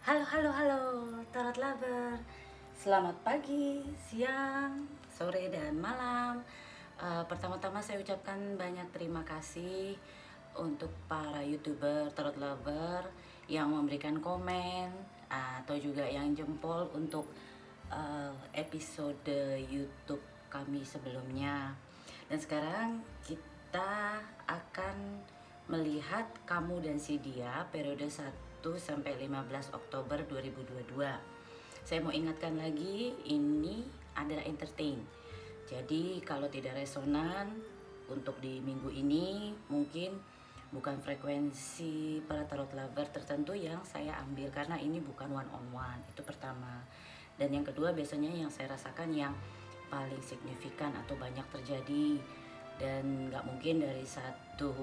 Halo, halo, halo, Tarot Lover. Selamat pagi, siang, sore, dan malam. Pertama-tama saya ucapkan banyak terima kasih untuk para YouTuber Tarot Lover yang memberikan komen atau juga yang jempol untuk episode YouTube kami sebelumnya. Dan sekarang kita akan melihat Kamu dan Si Dia periode 1 sampai 15 Oktober 2022. Saya mau ingatkan lagi, ini adalah entertain. Jadi kalau tidak resonan untuk di minggu ini, mungkin bukan frekuensi para tarot lover tertentu yang saya ambil, karena ini bukan one on one. Itu pertama. Dan yang kedua, biasanya yang saya rasakan yang paling signifikan atau banyak terjadi, dan nggak mungkin dari satu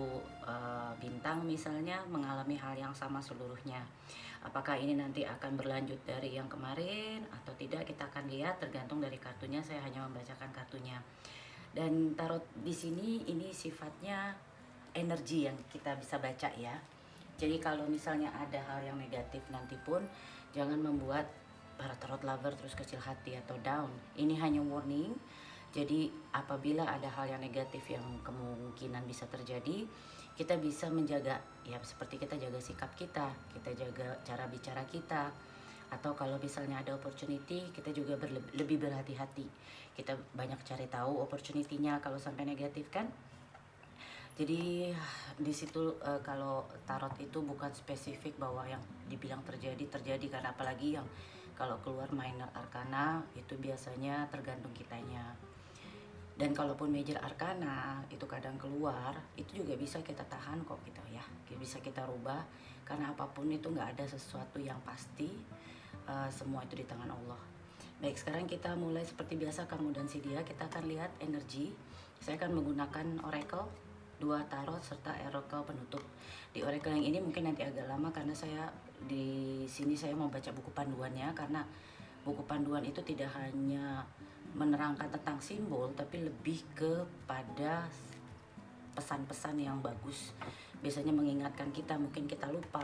bintang misalnya mengalami hal yang sama seluruhnya. Apakah ini nanti akan berlanjut dari yang kemarin atau tidak, kita akan lihat tergantung dari kartunya. Saya hanya membacakan kartunya. Dan tarot di sini ini sifatnya energi yang kita bisa baca ya. Jadi kalau misalnya ada hal yang negatif nanti pun jangan membuat para tarot lover terus kecil hati atau down. Ini hanya warning. Jadi apabila ada hal yang negatif yang kemungkinan bisa terjadi, kita bisa menjaga, ya seperti kita jaga sikap kita jaga cara bicara kita. Atau kalau misalnya ada opportunity, kita juga lebih berhati-hati. Kita banyak cari tahu opportunity-nya kalau sampai negatif kan. Jadi di situ kalau tarot itu bukan spesifik bahwa yang dibilang terjadi karena apalagi yang kalau keluar minor arcana itu biasanya tergantung kitanya. Dan kalaupun major arcana itu kadang keluar, itu juga bisa kita tahan kok gitu ya, bisa kita rubah, karena apapun itu nggak ada sesuatu yang pasti, semua itu di tangan Allah. Baik, sekarang kita mulai seperti biasa, Kamu dan Si Dia. Kita akan lihat energi. Saya akan menggunakan oracle, 2 tarot serta oracle penutup. Di oracle yang ini mungkin nanti agak lama karena saya di sini saya mau baca buku panduannya, karena buku panduan itu tidak hanya menerangkan tentang simbol tapi lebih kepada pesan-pesan yang bagus, biasanya mengingatkan kita, mungkin kita lupa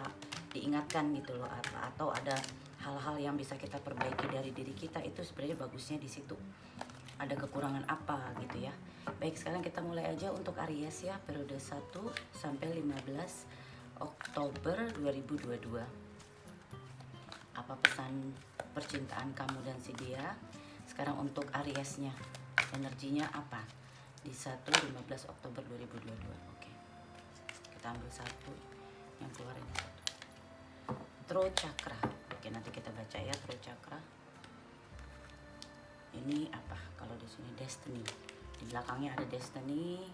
diingatkan gitu loh, atau ada hal-hal yang bisa kita perbaiki dari diri kita. Itu sebenarnya bagusnya di situ, ada kekurangan apa gitu ya. Baik, sekarang kita mulai aja untuk Aries ya, periode 1 sampai 15 Oktober 2022. Apa pesan percintaan kamu dan Si Dia? Sekarang untuk Ariesnya, energinya apa? Di 1-15 Oktober 2022. Oke. Kita ambil satu, yang keluar ini satu. Throat chakra. Oke, nanti kita baca ya throat chakra. Ini apa? Kalau di sini destiny. Di belakangnya ada destiny.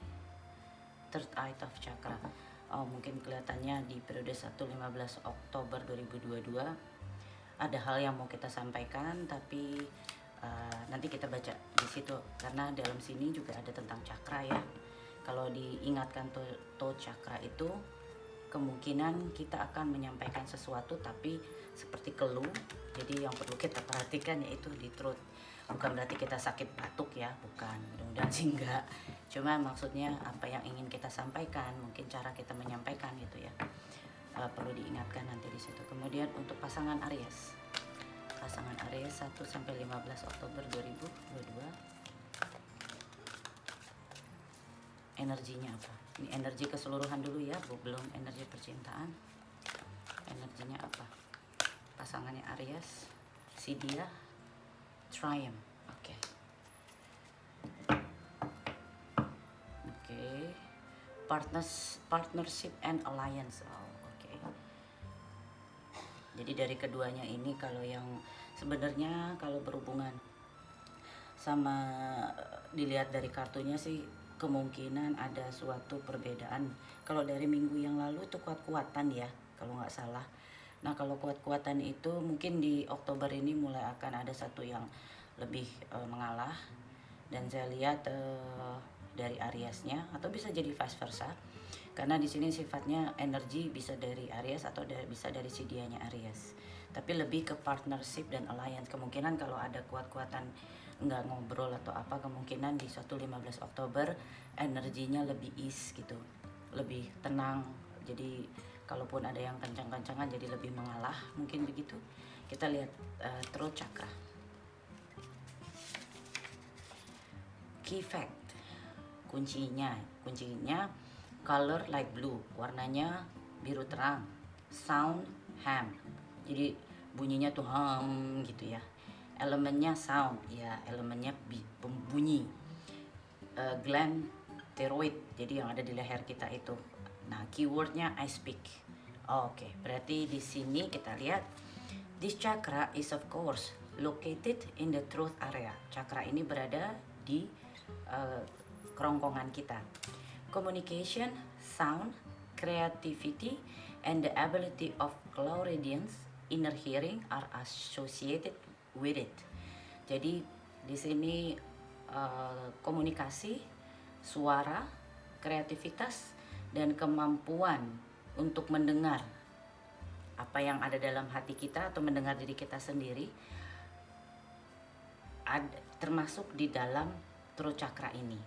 Third eye of chakra. Oh, mungkin kelihatannya di periode 1-15 Oktober 2022 ada hal yang mau kita sampaikan, tapi nanti kita baca di situ, karena dalam sini juga ada tentang cakra ya. Kalau diingatkan throat chakra itu kemungkinan kita akan menyampaikan sesuatu tapi seperti keluh. Jadi yang perlu kita perhatikan yaitu di throat. Bukan berarti kita sakit batuk ya, bukan, mudah-mudahan sih enggak. Cuma maksudnya apa yang ingin kita sampaikan, mungkin cara kita menyampaikan gitu ya, perlu diingatkan nanti di situ. Kemudian untuk pasangan Aries, 1-15 Oktober 2022, energinya apa? Ini energi keseluruhan dulu ya, belum energi percintaan. Energinya apa? Pasangannya Aries, Si Dia, Triumph. Oke. Partnership and alliance. Oke. Jadi dari keduanya ini, kalau yang sebenarnya kalau berhubungan sama, dilihat dari kartunya sih kemungkinan ada suatu perbedaan. Kalau dari minggu yang lalu itu kuat-kuatan ya kalau nggak salah. Nah kalau kuat-kuatan itu mungkin di Oktober ini mulai akan ada satu yang lebih mengalah. Dan saya lihat dari Ariesnya, atau bisa jadi vice versa, karena di sini sifatnya energi bisa dari Aries atau bisa dari si dianya Aries, tapi lebih ke partnership dan alliance. Kemungkinan kalau ada kuat-kuatan nggak ngobrol atau apa, kemungkinan di 1-15 Oktober energinya lebih ease gitu, lebih tenang. Jadi kalaupun ada yang kencang-kencangan jadi lebih mengalah, mungkin begitu. Kita lihat throat chakra. Key fact, kuncinya color light blue, warnanya biru terang. Sound ham, jadi bunyinya tuh hum gitu ya. Elemennya sound, ya elemennya bunyi. Gland thyroid, jadi yang ada di leher kita itu. Nah, keywordnya I speak. Oke, berarti di sini kita lihat this chakra is of course located in the throat area. Chakra ini berada di kerongkongan kita. Communication, sound, creativity, and the ability of clairaudience, inner hearing are associated with it. Jadi di sini komunikasi, suara, kreativitas, dan kemampuan untuk mendengar apa yang ada dalam hati kita atau mendengar diri kita sendiri termasuk di dalam throat chakra ini.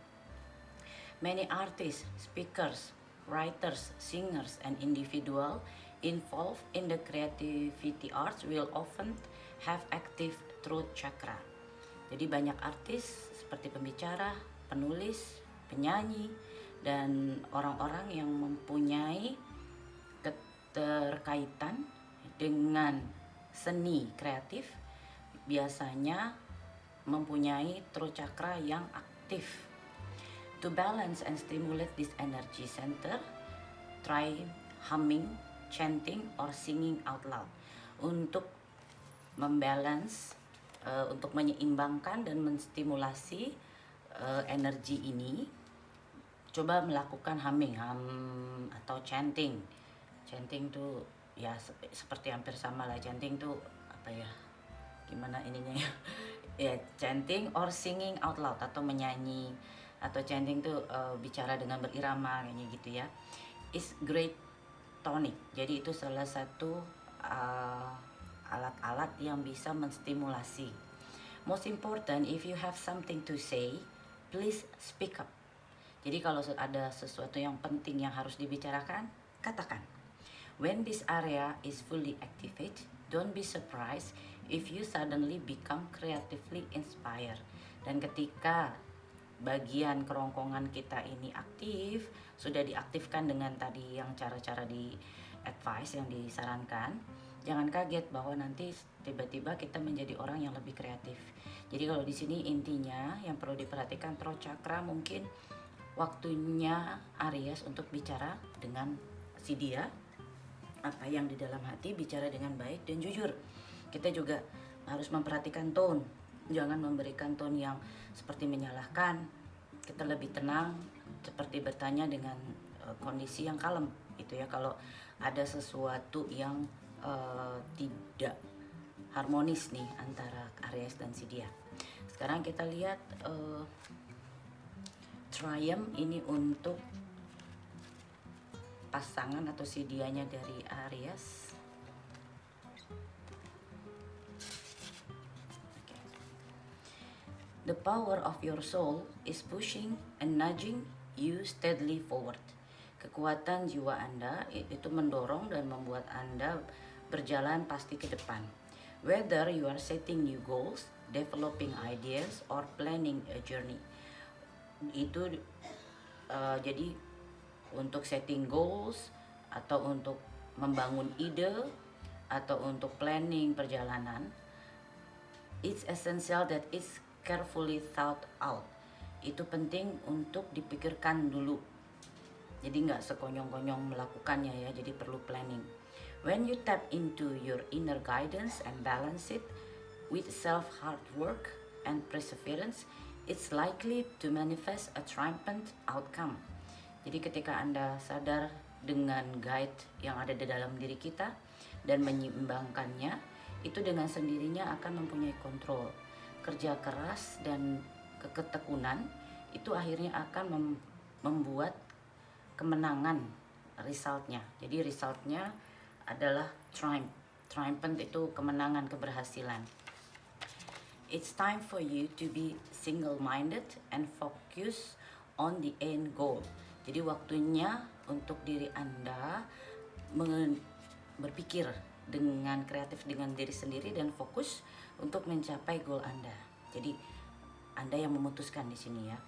Many artists, speakers, writers, singers, and individuals involved in the creativity arts will often have active throat chakra. Jadi banyak artis seperti pembicara, penulis, penyanyi, dan orang-orang yang mempunyai keterkaitan dengan seni kreatif biasanya mempunyai throat chakra yang aktif. To balance and stimulate this energy center, try humming, chanting, or singing out loud. Untuk membalance, untuk menyeimbangkan dan menstimulasi energi ini, coba melakukan humming, atau chanting. Chanting tuh ya seperti hampir sama lah. Chanting tuh apa ya? Gimana ininya ya? Ya, chanting or singing out loud, atau menyanyi, atau chanting tuh bicara dengan berirama kayaknya gitu ya. Is great tonic. Jadi itu salah satu alat-alat yang bisa menstimulasi. Most important, if you have something to say, please speak up. Jadi kalau ada sesuatu yang penting yang harus dibicarakan, katakan. When this area is fully activated, don't be surprised if you suddenly become creatively inspired. Dan ketika bagian kerongkongan kita ini aktif, sudah diaktifkan dengan tadi yang cara-cara di advice yang disarankan, jangan kaget bahwa nanti tiba-tiba kita menjadi orang yang lebih kreatif. Jadi kalau di sini intinya yang perlu diperhatikan throat chakra, mungkin waktunya Aries untuk bicara dengan si dia, apa yang di dalam hati, bicara dengan baik dan jujur. Kita juga harus memperhatikan tone, jangan memberikan tone yang seperti menyalahkan. Kita lebih tenang, seperti bertanya dengan kondisi yang kalem gitu ya. Kalau ada sesuatu yang tidak harmonis nih antara Aries dan si dia. Sekarang kita lihat Triumph ini untuk pasangan atau si dianya dari Aries. The power of your soul is pushing and nudging you steadily forward. Kekuatan jiwa Anda itu mendorong dan membuat Anda berjalan pasti ke depan. Whether you are setting new goals, developing ideas, or planning a journey. Itu jadi untuk setting goals, atau untuk membangun ide, atau untuk planning perjalanan, it's essential that it's carefully thought out. Itu penting untuk dipikirkan dulu. Jadi nggak sekonyong-konyong melakukannya ya, jadi perlu planning. When you tap into your inner guidance and balance it with self-hard work and perseverance, it's likely to manifest a triumphant outcome. Jadi ketika Anda sadar dengan guide yang ada di dalam diri kita dan menyeimbangkannya, itu dengan sendirinya akan mempunyai kontrol. Kerja keras dan ketekunan itu akhirnya akan membuat kemenangan resultnya. Jadi resultnya adalah triumphant itu kemenangan, keberhasilan. It's time for you to be single-minded and focus on the end goal. Jadi waktunya untuk diri Anda berpikir dengan kreatif dengan diri sendiri dan fokus untuk mencapai goal Anda. Jadi Anda yang memutuskan di sini ya.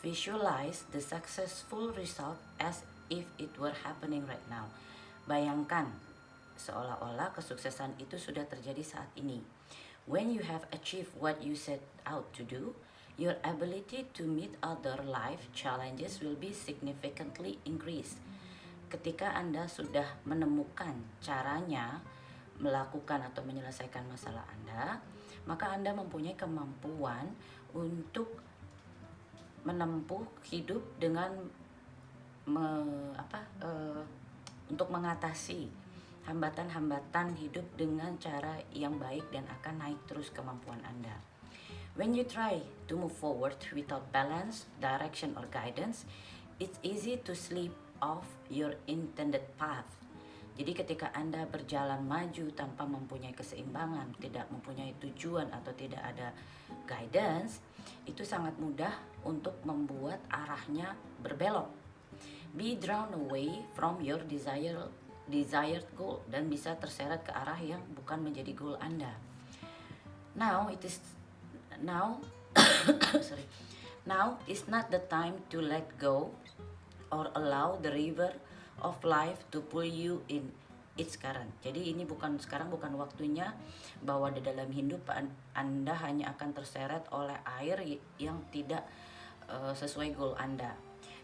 Visualize the successful result as if it were happening right now. Bayangkan seolah-olah kesuksesan itu sudah terjadi saat ini. When you have achieved what you set out to do, your ability to meet other life challenges will be significantly increased. Ketika Anda sudah menemukan caranya melakukan atau menyelesaikan masalah Anda, maka Anda mempunyai kemampuan untuk menempuh hidup dengan untuk mengatasi hambatan-hambatan hidup dengan cara yang baik dan akan naik terus kemampuan Anda. When you try to move forward without balance, direction, or guidance, it's easy to slip off your intended path. Jadi ketika Anda berjalan maju tanpa mempunyai keseimbangan, tidak mempunyai tujuan atau tidak ada guidance, itu sangat mudah untuk membuat arahnya berbelok. Be drawn away from your desired goal dan bisa terseret ke arah yang bukan menjadi goal Anda. Now is not the time to let go or allow the river of life to pull you in its current. Jadi ini bukan waktunya bahwa di dalam hidup Anda hanya akan terseret oleh air yang tidak sesuai goal Anda.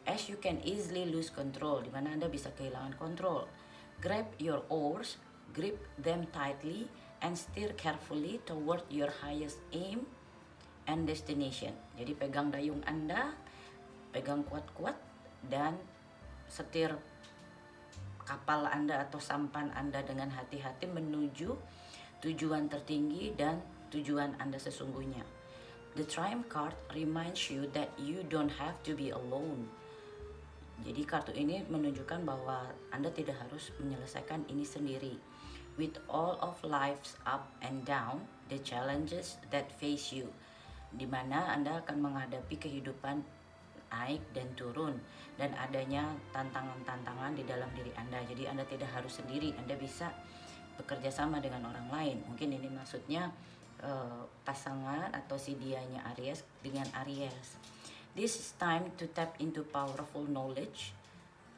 As you can easily lose control, di mana Anda bisa kehilangan kontrol. Grab your oars, grip them tightly, and steer carefully toward your highest aim and destination. Jadi pegang dayung Anda, pegang kuat-kuat, dan setir kapal Anda atau sampan Anda dengan hati-hati menuju tujuan tertinggi dan tujuan Anda sesungguhnya. The Triumph card reminds you that you don't have to be alone. Jadi kartu ini menunjukkan bahwa Anda tidak harus menyelesaikan ini sendiri. With all of life's up and down, the challenges that face you, di mana Anda akan menghadapi kehidupan naik dan turun dan adanya tantangan-tantangan di dalam diri Anda. Jadi Anda tidak harus sendiri, Anda bisa bekerja sama dengan orang lain. Mungkin ini maksudnya pasangan atau si dianya Aries dengan Aries. This is time to tap into powerful knowledge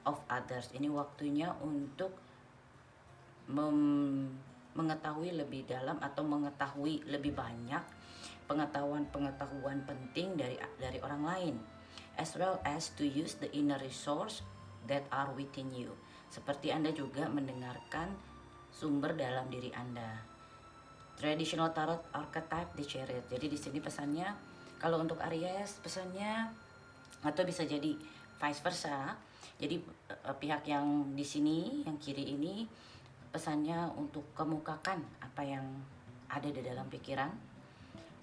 of others. Ini waktunya untuk mengetahui lebih dalam atau mengetahui lebih banyak pengetahuan penting dari orang lain, as well as to use the inner resource that are within you. Seperti Anda juga mendengarkan sumber dalam diri Anda. Traditional Tarot Archetype The Chariot. Jadi di sini pesannya, kalau untuk Aries pesannya, atau bisa jadi vice versa. Jadi pihak yang di sini, yang kiri ini, pesannya untuk kemukakan apa yang ada di dalam pikiran.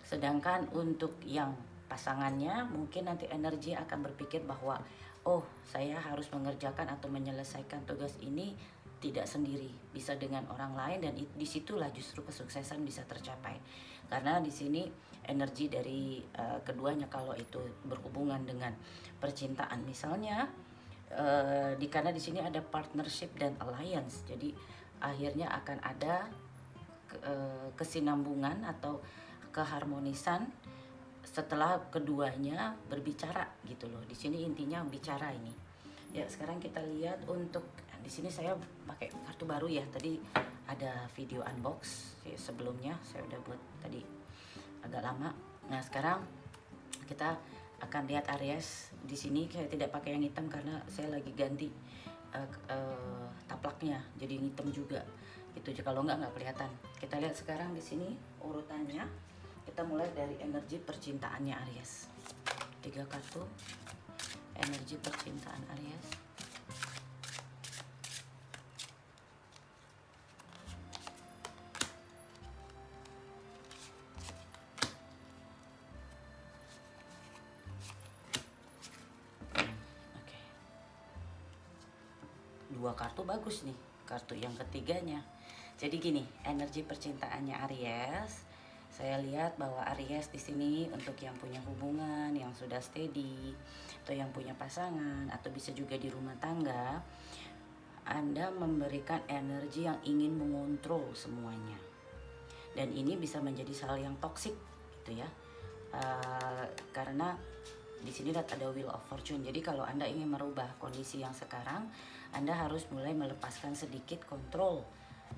Sedangkan untuk yang pasangannya mungkin nanti energi akan berpikir bahwa oh, saya harus mengerjakan atau menyelesaikan tugas ini tidak sendiri, bisa dengan orang lain, dan disitulah justru kesuksesan bisa tercapai. Karena di sini energi dari keduanya, kalau itu berhubungan dengan percintaan misalnya, karena di sini ada partnership dan alliance, jadi akhirnya akan ada kesinambungan atau keharmonisan setelah keduanya berbicara gitu loh. Di sini intinya bicara ini. Ya, sekarang kita lihat untuk di sini saya pakai kartu baru ya. Tadi ada video unbox sebelumnya, saya udah buat tadi agak lama. Nah, sekarang kita akan lihat Aries. Di sini saya tidak pakai yang hitam karena saya lagi ganti taplaknya jadi hitam juga. Itu kalau nggak kelihatan. Kita lihat sekarang di sini urutannya. Kita mulai dari energi percintaannya Aries. 3 kartu energi percintaan Aries. Oke. 2 kartu bagus nih. Kartu yang ketiganya. Jadi gini, energi percintaannya Aries. Saya lihat bahwa Aries di sini untuk yang punya hubungan yang sudah steady atau yang punya pasangan atau bisa juga di rumah tangga, Anda memberikan energi yang ingin mengontrol semuanya, dan ini bisa menjadi hal yang toksik gitu ya. Karena di sini ada Wheel of Fortune. Jadi kalau Anda ingin merubah kondisi yang sekarang, Anda harus mulai melepaskan sedikit kontrol.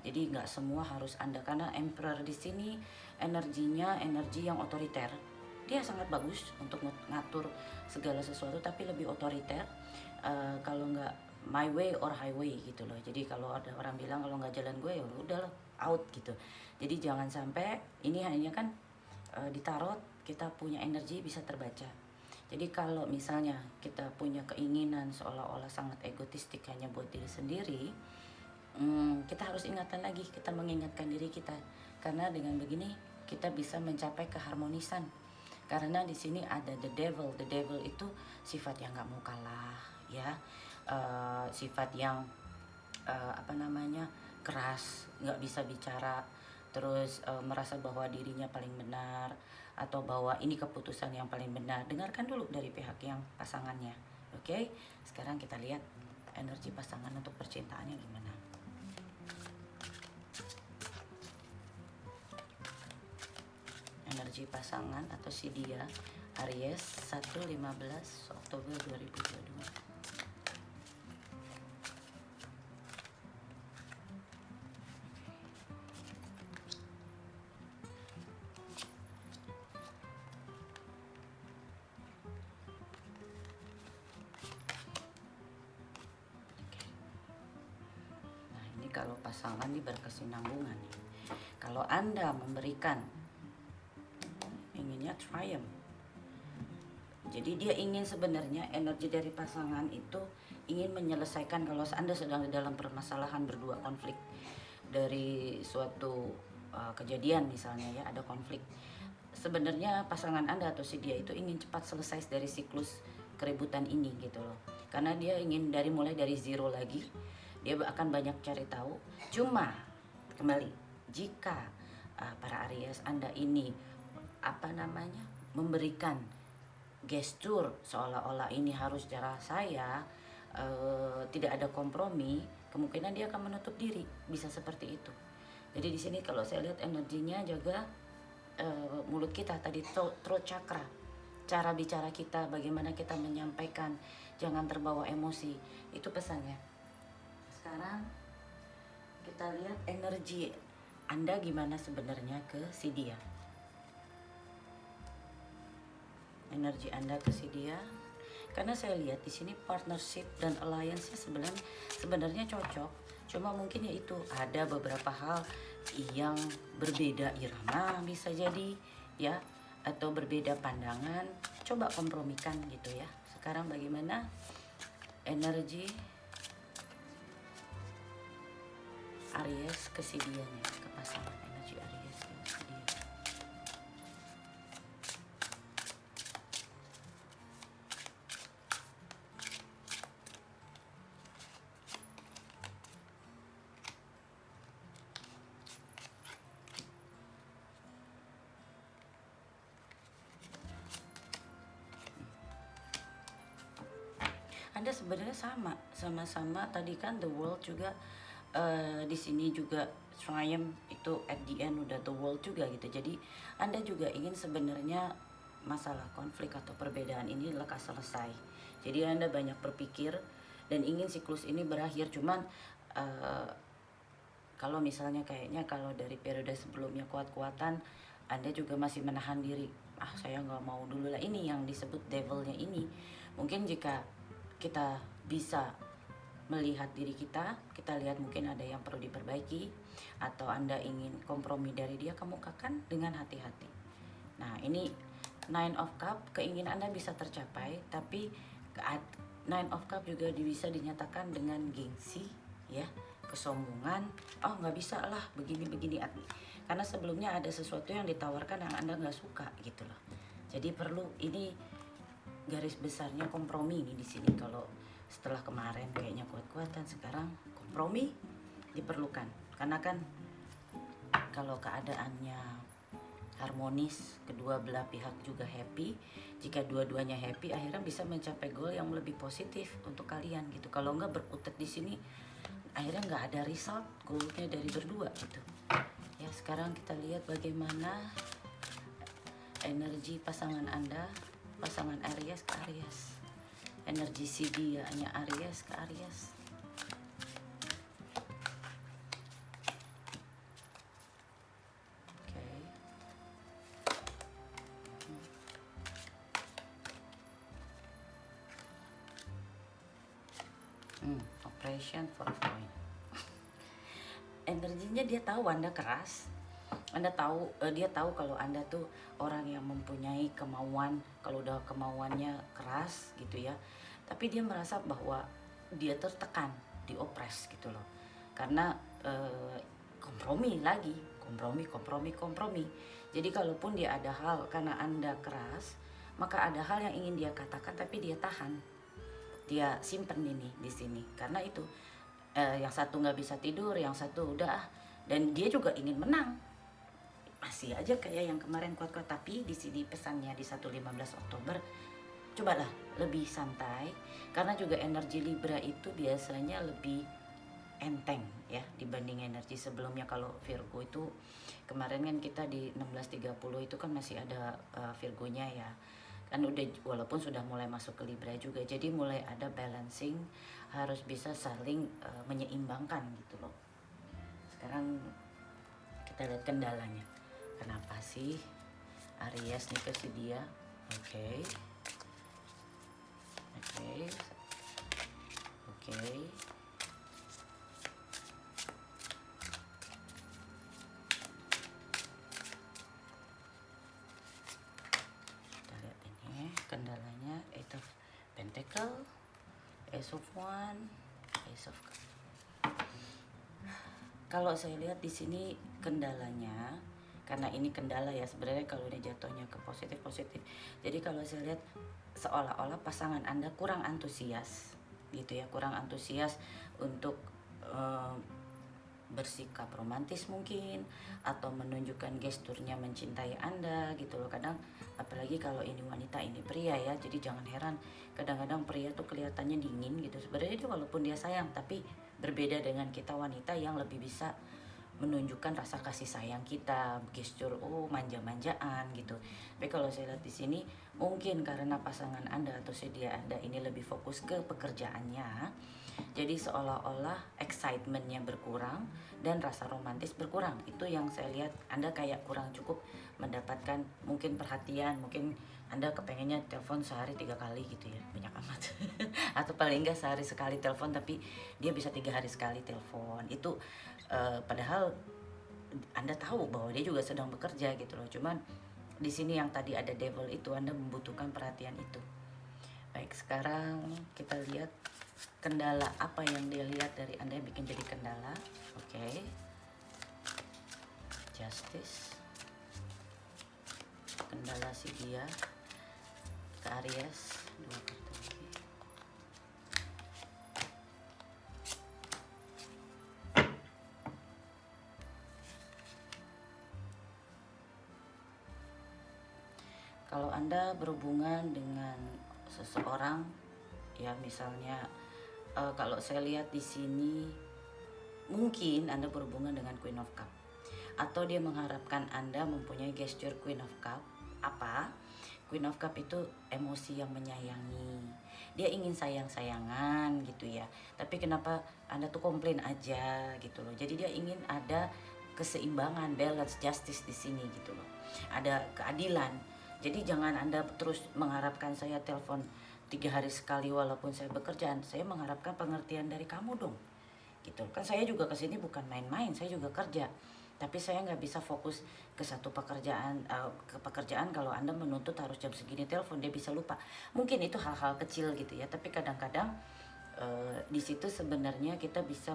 Jadi nggak semua harus Anda, karena Emperor di sini energinya energi yang otoriter. Dia sangat bagus untuk ngatur segala sesuatu, tapi lebih otoriter. Kalau nggak my way or highway gitu loh. Jadi kalau ada orang bilang kalau nggak jalan gue ya udah loh, out gitu. Jadi jangan sampai ini hanya kan di tarot kita punya energi bisa terbaca. Jadi kalau misalnya kita punya keinginan seolah-olah sangat egotistik hanya buat diri sendiri, kita harus ingatkan lagi, kita mengingatkan diri kita, karena dengan begini kita bisa mencapai keharmonisan. Karena di sini ada the devil itu sifat yang nggak mau kalah ya, sifat yang keras, nggak bisa bicara, terus merasa bahwa dirinya paling benar, atau bahwa ini keputusan yang paling benar. Dengarkan dulu dari pihak yang pasangannya. Oke, sekarang kita lihat energi pasangan untuk percintaannya gimana. Energi pasangan atau si dia Aries 1-15 Oktober 2022. Kalau pasangan ini berkesinambungan, kalau Anda memberikan inginnya triumph, jadi dia ingin sebenarnya energi dari pasangan itu ingin menyelesaikan. Kalau Anda sedang dalam permasalahan berdua, konflik dari suatu kejadian misalnya ya, ada konflik, sebenarnya pasangan Anda atau si dia itu ingin cepat selesai dari siklus keributan ini gitu loh, karena dia ingin mulai dari zero lagi. Dia akan banyak cari tahu. Cuma kembali, jika para Aries Anda ini memberikan gestur seolah-olah ini harus cara saya, tidak ada kompromi, kemungkinan dia akan menutup diri, bisa seperti itu. Jadi di sini kalau saya lihat energinya jaga mulut kita tadi, throat chakra, cara bicara kita, bagaimana kita menyampaikan, jangan terbawa emosi, itu pesannya. Sekarang kita lihat energi Anda gimana sebenarnya ke si dia. Energi Anda ke si dia, karena saya lihat di sini partnership dan alliance-nya sebenarnya cocok. Cuma mungkin ya itu ada beberapa hal yang berbeda irama bisa jadi ya, atau berbeda pandangan. Coba kompromikan gitu ya. Sekarang bagaimana energi Aries ke si dianya, ke pasangan, energi Aries ke si dia. Anda sebenarnya sama-sama tadi kan the world juga. Di sini juga triumph itu at the end udah the world juga gitu. Jadi Anda juga ingin sebenarnya masalah konflik atau perbedaan ini lekas selesai. Jadi Anda banyak berpikir dan ingin siklus ini berakhir. Cuman kalau misalnya kayaknya kalau dari periode sebelumnya kuat-kuatan, Anda juga masih menahan diri. Saya nggak mau dulu lah, ini yang disebut devilnya ini. Mungkin jika kita bisa melihat diri kita lihat mungkin ada yang perlu diperbaiki, atau Anda ingin kompromi dari dia, kemukakan dengan hati-hati. Nah ini Nine of Cup, keinginan Anda bisa tercapai, tapi Nine of Cup juga bisa dinyatakan dengan gengsi ya, kesombongan. Nggak bisa lah begini-begini, karena sebelumnya ada sesuatu yang ditawarkan yang Anda nggak suka gitu loh. Jadi perlu ini garis besarnya kompromi ini di sini. Kalau setelah kemarin kayaknya kuat-kuatan, sekarang kompromi diperlukan. Karena kan kalau keadaannya harmonis, kedua belah pihak juga happy, jika dua-duanya happy, akhirnya bisa mencapai goal yang lebih positif untuk kalian gitu. Kalau enggak berkutat di sini, akhirnya nggak ada result goalnya dari berdua gitu ya. Sekarang kita lihat bagaimana energi pasangan Anda, pasangan Aries ke Aries, energi si dianya Aries ke Aries. Operation for point. Energinya dia tahu Anda keras. Anda tahu, dia tahu kalau Anda tuh orang yang mempunyai kemauan, kalau udah kemauannya keras gitu ya. Tapi dia merasa bahwa dia tertekan, diopres gitu loh. Karena kompromi lagi, kompromi. Jadi kalaupun dia ada hal karena Anda keras, maka ada hal yang ingin dia katakan tapi dia tahan. Dia simpen ini di sini karena itu yang satu nggak bisa tidur, yang satu udah, dan dia juga ingin menang, masih aja kayak yang kemarin kuat-kuat. Tapi di sini pesannya di 115 Oktober cobalah lebih santai, karena juga energi Libra itu biasanya lebih enteng ya dibanding energi sebelumnya. Kalau Virgo itu kemarin kan kita di 1630 itu kan masih ada Virgonya ya kan, udah walaupun sudah mulai masuk ke Libra juga, jadi mulai ada balancing, harus bisa saling menyeimbangkan gitu loh. Sekarang kita lihat kendalanya, kenapa sih Aries nih ke si dia. Oke. Kendalanya Eight of Pentacle, Ace of One, Ace of Cup. Kalau saya lihat di sini kendalanya, karena ini kendala ya sebenarnya, kalau ini jatuhnya ke positif. Jadi kalau saya lihat seolah-olah pasangan Anda kurang antusias gitu ya, kurang antusias untuk bersikap romantis mungkin, atau menunjukkan gesturnya mencintai Anda gitu loh. Kadang apalagi kalau ini wanita ini pria ya, jadi jangan heran kadang-kadang pria tuh kelihatannya dingin gitu, sebenarnya dia walaupun dia sayang, tapi berbeda dengan kita wanita yang lebih bisa menunjukkan rasa kasih sayang kita, gestur manja-manjaan gitu. Tapi kalau saya lihat di sini mungkin karena pasangan Anda atau sedia Anda ini lebih fokus ke pekerjaannya, jadi seolah-olah excitementnya berkurang dan rasa romantis berkurang. Itu yang saya lihat, Anda kayak kurang cukup mendapatkan mungkin perhatian. Mungkin Anda kepengennya telepon sehari 3 kali gitu ya, banyak amat. Atau paling enggak sehari sekali telepon, tapi dia bisa 3 hari sekali telepon. Itu padahal Anda tahu bahwa dia juga sedang bekerja gitu loh. Cuman di sini yang tadi ada devil itu, Anda membutuhkan perhatian itu. Baik, sekarang kita lihat kendala apa yang dia lihat dari Anda yang bikin jadi kendala. Oke. Justice. Kendala si dia ke Aries, 2 kartu lagi. Kalau Anda berhubungan dengan seseorang ya, misalnya kalau saya lihat di sini mungkin Anda berhubungan dengan Queen of Cup, atau dia mengharapkan Anda mempunyai gesture Queen of Cup. Apa? Queen of Cup itu emosi yang menyayangi. Dia ingin sayang-sayangan gitu ya. Tapi kenapa Anda tuh komplain aja gitu loh. Jadi dia ingin ada keseimbangan, balance, justice di sini gitu loh. Ada keadilan. Jadi jangan Anda terus mengharapkan saya telepon 3 hari sekali walaupun saya bekerjaan. Saya mengharapkan pengertian dari kamu dong gitu kan. Saya juga kesini bukan main-main, saya juga kerja, tapi saya nggak bisa fokus ke satu pekerjaan, kalau Anda menuntut harus jam segini telepon, dia bisa lupa. Mungkin itu hal-hal kecil gitu ya, tapi kadang-kadang di situ sebenarnya kita bisa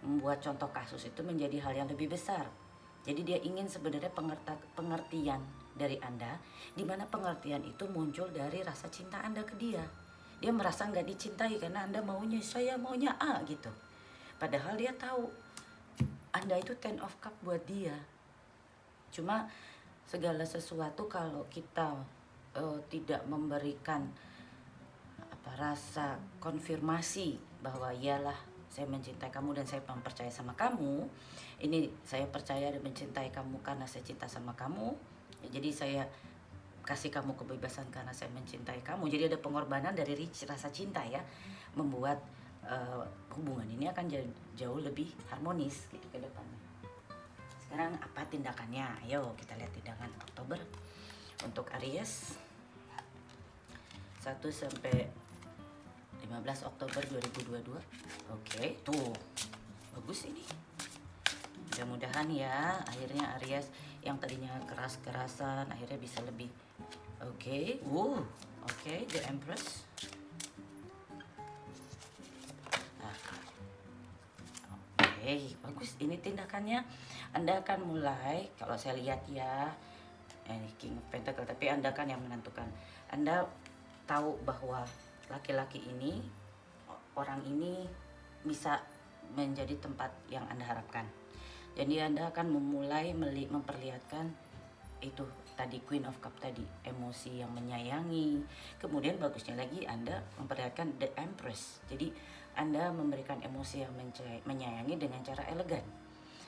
membuat contoh kasus itu menjadi hal yang lebih besar. Jadi dia ingin sebenarnya pengertian dari Anda, di mana pengertian itu muncul dari rasa cinta Anda ke dia. Dia merasa nggak dicintai karena Anda maunya, saya maunya A gitu. Padahal dia tahu Anda itu 10 of cup buat dia. Cuma segala sesuatu kalau kita tidak memberikan rasa konfirmasi bahwa iyalah saya mencintai kamu dan saya percaya sama kamu. Ini saya percaya dan mencintai kamu karena saya cinta sama kamu. Jadi saya kasih kamu kebebasan karena saya mencintai kamu. Jadi ada pengorbanan dari rasa cinta ya, membuat hubungan ini akan jauh lebih harmonis gitu ke depannya. Sekarang apa tindakannya? Ayo kita lihat tindakan Oktober untuk Aries 1 sampai 15 Oktober 2022. Oke, tuh bagus ini. Mudah-mudahan ya akhirnya Aries yang tadinya keras-kerasan akhirnya bisa lebih oke. Oke, The Empress. Oke, bagus ini tindakannya. Anda akan mulai, kalau saya lihat ya, King of Pentacle, tapi Anda kan yang menentukan. Anda tahu bahwa laki-laki ini, orang ini bisa menjadi tempat yang Anda harapkan. Jadi Anda akan memulai memperlihatkan itu tadi Queen of Cup tadi, emosi yang menyayangi. Kemudian bagusnya lagi Anda memperlihatkan The Empress. Jadi Anda memberikan emosi yang menyayangi dengan cara elegan,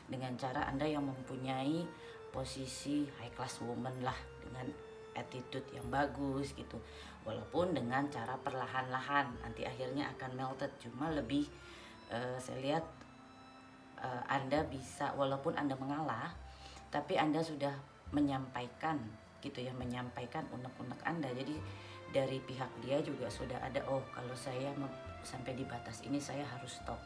dengan cara Anda yang mempunyai posisi high class woman lah, dengan attitude yang bagus gitu. Walaupun dengan cara perlahan-lahan, nanti akhirnya akan melted. Cuma lebih saya lihat Anda bisa, walaupun Anda mengalah, tapi Anda sudah menyampaikan gitu ya, menyampaikan unek-unek Anda. Jadi dari pihak dia juga sudah ada, oh kalau saya sampai di batas ini saya harus stop.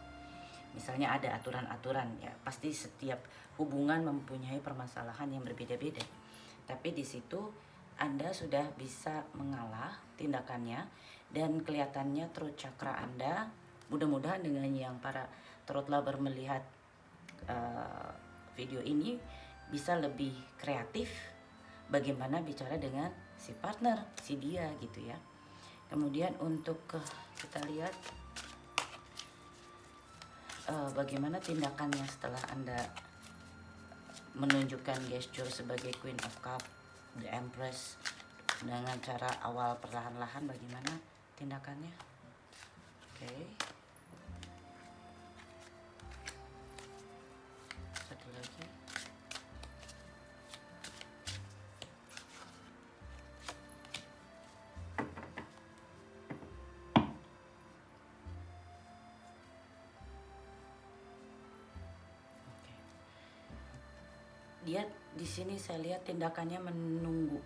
Misalnya ada aturan-aturan ya, pasti setiap hubungan mempunyai permasalahan yang berbeda-beda. Tapi di situ Anda sudah bisa mengalah tindakannya dan kelihatannya throat chakra Anda, mudah-mudahan dengan yang para throat lover melihat video ini bisa lebih kreatif bagaimana bicara dengan si partner, si dia gitu ya. Kemudian untuk kita lihat bagaimana tindakannya setelah Anda menunjukkan gesture sebagai Queen of Cup, The Empress, dengan cara awal perlahan-lahan, bagaimana tindakannya. Oke. Satu lagi. Dia di sini saya lihat tindakannya menunggu,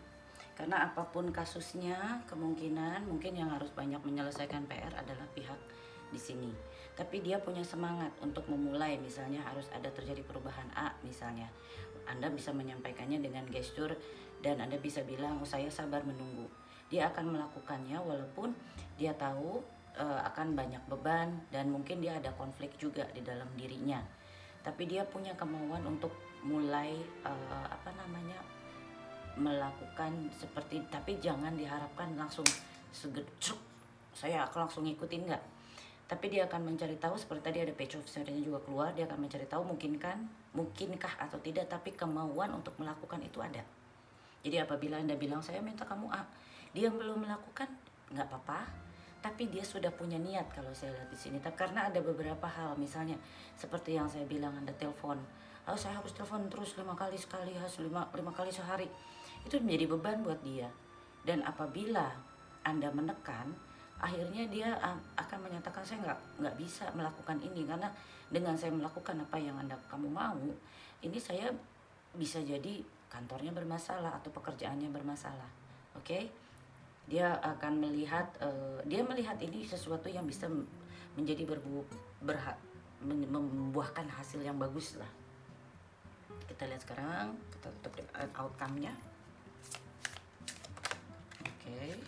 karena apapun kasusnya kemungkinan mungkin yang harus banyak menyelesaikan PR adalah pihak di sini. Tapi dia punya semangat untuk memulai, misalnya harus ada terjadi perubahan A misalnya. Anda bisa menyampaikannya dengan gestur dan Anda bisa bilang, oh, saya sabar menunggu. Dia akan melakukannya walaupun dia tahu akan banyak beban dan mungkin dia ada konflik juga di dalam dirinya. Tapi dia punya kemauan untuk mulai melakukan seperti, tapi jangan diharapkan langsung segedruk saya akan langsung ngikutin, enggak. Tapi dia akan mencari tahu, seperti tadi ada page of swords-nya juga keluar, dia akan mencari tahu mungkinkah atau tidak, tapi kemauan untuk melakukan itu ada. Jadi apabila Anda bilang saya minta kamu A, dia belum melakukan, nggak apa-apa, tapi dia sudah punya niat kalau saya lihat di sini. Tapi karena ada beberapa hal, misalnya seperti yang saya bilang, Anda telepon, saya harus telepon terus 5 kali sekali, harus 5 kali sehari, itu menjadi beban buat dia. Dan apabila Anda menekan, akhirnya dia akan menyatakan saya nggak bisa melakukan ini, karena dengan saya melakukan apa yang kamu mau, ini saya bisa jadi kantornya bermasalah atau pekerjaannya bermasalah. Oke? Dia akan melihat ini sesuatu yang bisa menjadi membuahkan hasil yang bagus lah. Kita lihat sekarang, kita tutup outcome-nya. Oke.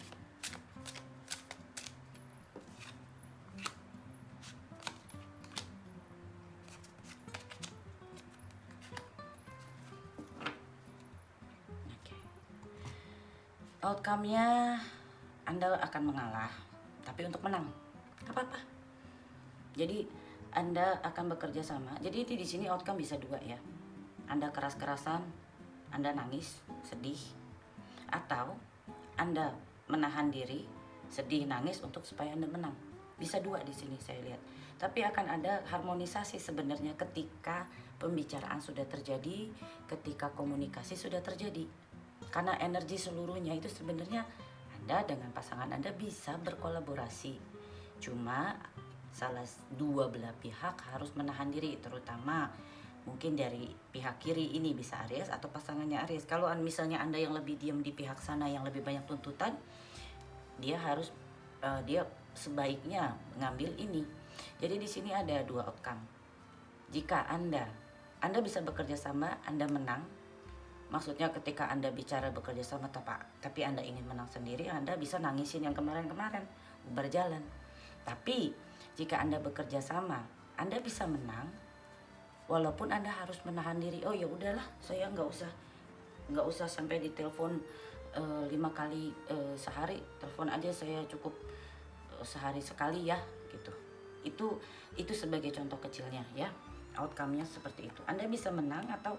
Outcome-nya Anda akan mengalah, tapi untuk menang, apa-apa. Jadi Anda akan bekerja sama. Jadi di sini outcome bisa dua ya. Anda keras-kerasan, Anda nangis, sedih, atau Anda menahan diri, sedih, nangis untuk supaya Anda menang. bisa dua di sini saya lihat. Tapi akan ada harmonisasi sebenarnya ketika pembicaraan sudah terjadi, ketika komunikasi sudah terjadi. Karena energi seluruhnya itu sebenarnya Anda dengan pasangan Anda bisa berkolaborasi. Cuma salah dua belah pihak harus menahan diri, terutama mungkin dari pihak kiri ini bisa Aries atau pasangannya Aries. Kalau misalnya Anda yang lebih diam di pihak sana yang lebih banyak tuntutan, dia harus dia sebaiknya mengambil ini. Jadi di sini ada dua outcome. Jika Anda bisa bekerja sama, Anda menang. Maksudnya ketika Anda bicara bekerja sama tapi Anda ingin menang sendiri, Anda bisa nangisin yang kemarin-kemarin berjalan. Tapi jika Anda bekerja sama, Anda bisa menang walaupun Anda harus menahan diri. Oh ya udahlah, saya nggak usah sampai ditelepon 5 kali sehari, telepon aja saya cukup sehari sekali ya gitu. Itu sebagai contoh kecilnya ya, outcome-nya seperti itu. Anda bisa menang atau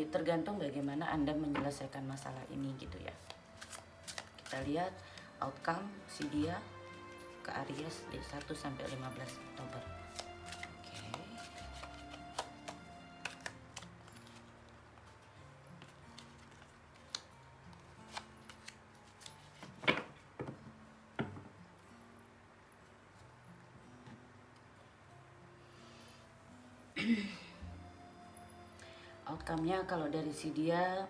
tergantung bagaimana Anda menyelesaikan masalah ini gitu ya. Kita lihat outcome si dia ke Aries di 1 sampai 15 Oktober. Outcome-nya kalau dari si dia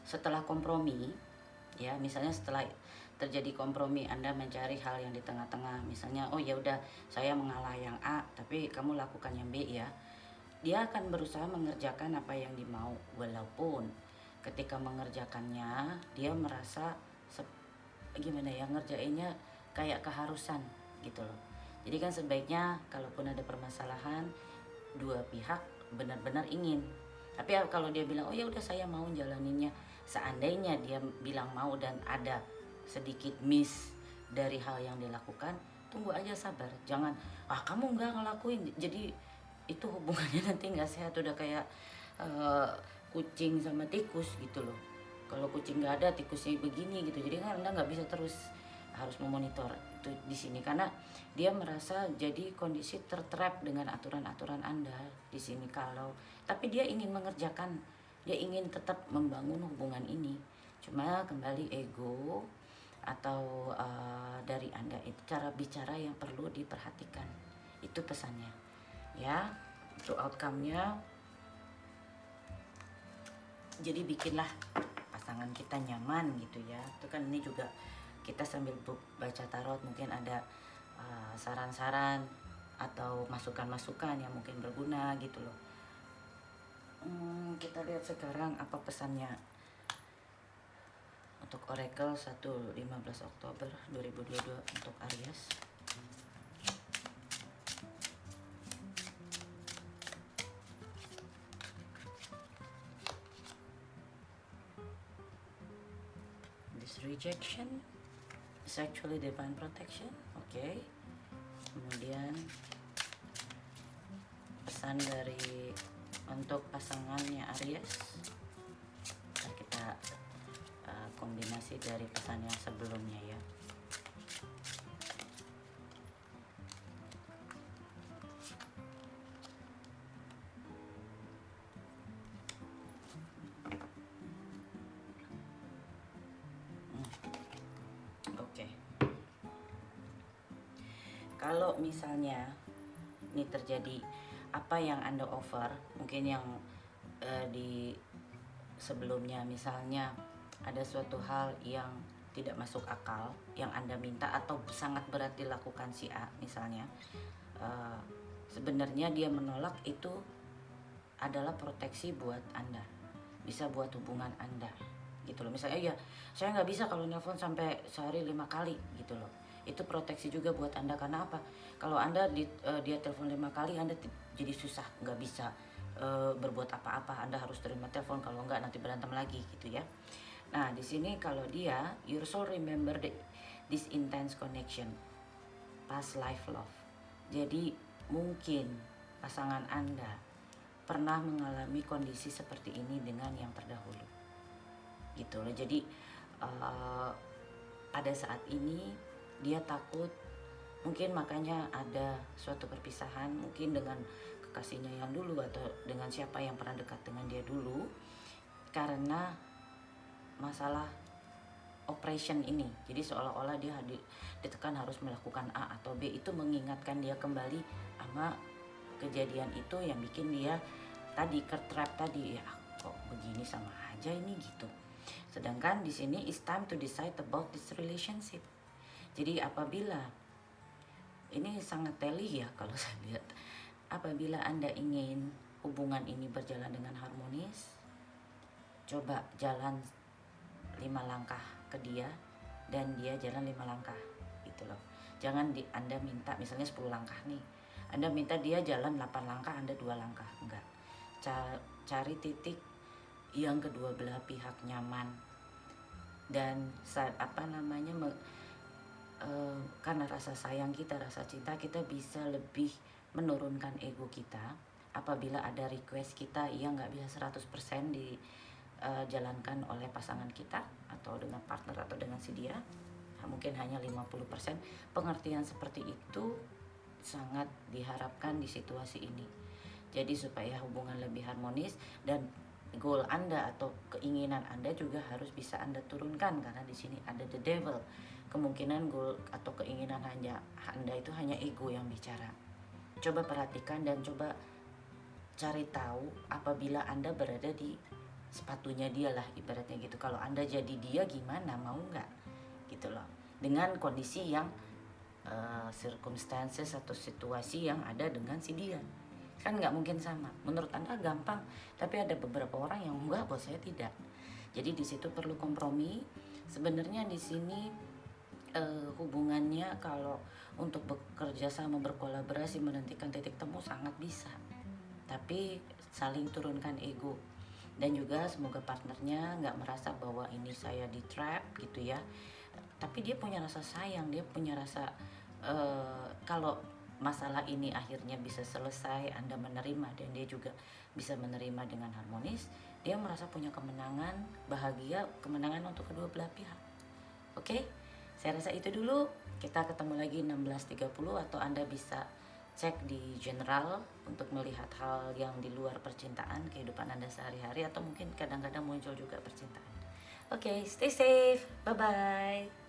setelah kompromi ya, misalnya setelah terjadi kompromi, Anda mencari hal yang di tengah-tengah. Misalnya oh ya udah saya mengalah yang A tapi kamu lakukan yang B ya. Dia akan berusaha mengerjakan apa yang dimau, walaupun ketika mengerjakannya dia merasa gimana ya, ngerjainnya kayak keharusan gitu loh. Jadi kan sebaiknya kalaupun ada permasalahan, dua pihak benar-benar ingin. Tapi kalau dia bilang oh ya udah saya mau jalaninnya, seandainya dia bilang mau dan ada sedikit miss dari hal yang dilakukan, tunggu aja, sabar. Jangan kamu nggak ngelakuin, jadi itu hubungannya nanti nggak sehat. Udah kayak kucing sama tikus gitu loh. Kalau kucing nggak ada, tikusnya begini gitu. Jadi kan Anda nggak bisa terus, harus memonitor itu di sini, karena dia merasa jadi kondisi tertrap dengan aturan-aturan Anda di sini. Tapi dia ingin mengerjakan, dia ingin tetap membangun hubungan ini. Cuma kembali ego atau dari Anda itu cara bicara yang perlu diperhatikan. Itu pesannya ya, itu outcome-nya. Jadi bikinlah pasangan kita nyaman gitu ya. Itu kan ini juga kita sambil baca tarot mungkin ada saran-saran atau masukan-masukan yang mungkin berguna gitu loh. Kita lihat sekarang apa pesannya untuk Oracle 1-15 Oktober 2022 untuk Aries. This rejection is actually divine protection. Oke. Kemudian pesan dari untuk pasangannya Aries. Kita kombinasi dari pesan yang sebelumnya ya. Oke. Kalau misalnya ini terjadi apa yang Anda offer, mungkin yang di sebelumnya misalnya ada suatu hal yang tidak masuk akal yang Anda minta atau sangat berat dilakukan si A misalnya, sebenarnya dia menolak, itu adalah proteksi buat Anda, bisa buat hubungan Anda gitu loh. Misalnya ya saya nggak bisa kalau nelpon sampai sehari 5 kali gitu loh, itu proteksi juga buat Anda. Karena apa? Kalau Anda dia telepon 5 kali, Anda jadi susah, nggak bisa berbuat apa-apa. Anda harus terima telepon, kalau nggak nanti berantem lagi gitu ya. Nah di sini kalau dia, your soul remember this intense connection, past life love. Jadi mungkin pasangan Anda pernah mengalami kondisi seperti ini dengan yang terdahulu gitu loh. Jadi pada saat ini dia takut, mungkin makanya ada suatu perpisahan mungkin dengan kekasihnya yang dulu atau dengan siapa yang pernah dekat dengan dia dulu, karena masalah operation ini. Jadi seolah-olah dia ditekan harus melakukan A atau B, itu mengingatkan dia kembali sama kejadian itu yang bikin dia tadi ke-trap tadi, ya kok begini sama aja ini gitu. Sedangkan di sini it's time to decide about this relationship. Jadi apabila ini sangat teli ya kalau saya lihat, apabila Anda ingin hubungan ini berjalan dengan harmonis, coba jalan 5 langkah ke dia dan dia jalan 5 langkah gitu loh. Jangan Anda minta misalnya 10 langkah nih, Anda minta dia jalan 8 langkah, Anda 2 langkah, enggak. Cari titik yang kedua belah pihak nyaman, dan karena rasa sayang kita, rasa cinta kita, bisa lebih menurunkan ego kita apabila ada request kita yang nggak bisa 100% dijalankan oleh pasangan kita atau dengan partner atau dengan si dia, mungkin hanya 50%. Pengertian seperti itu sangat diharapkan di situasi ini. Jadi supaya hubungan lebih harmonis, dan goal Anda atau keinginan Anda juga harus bisa Anda turunkan, karena di sini ada the devil. Kemungkinan goal atau keinginan Anda itu hanya ego yang bicara. Coba perhatikan dan coba cari tahu apabila Anda berada di sepatunya dia lah, ibaratnya gitu. Kalau Anda jadi dia gimana, mau nggak gitu loh, dengan kondisi yang circumstances atau situasi yang ada dengan si dia. Kan nggak mungkin sama. Menurut Anda gampang, tapi ada beberapa orang yang enggak, buat saya tidak. Jadi di situ perlu kompromi. Sebenarnya di sini hubungannya kalau untuk bekerja sama, berkolaborasi, menentukan titik temu sangat bisa. Tapi saling turunkan ego, dan juga semoga partnernya nggak merasa bahwa ini saya di trap gitu ya. Tapi dia punya rasa sayang, dia punya rasa kalau masalah ini akhirnya bisa selesai, Anda menerima dan dia juga bisa menerima dengan harmonis, dia merasa punya kemenangan, bahagia, kemenangan untuk kedua belah pihak. Oke, saya rasa itu dulu. Kita ketemu lagi 16.30 atau Anda bisa cek di general untuk melihat hal yang di luar percintaan, kehidupan Anda sehari-hari, atau mungkin kadang-kadang muncul juga percintaan. Oke, stay safe, bye-bye.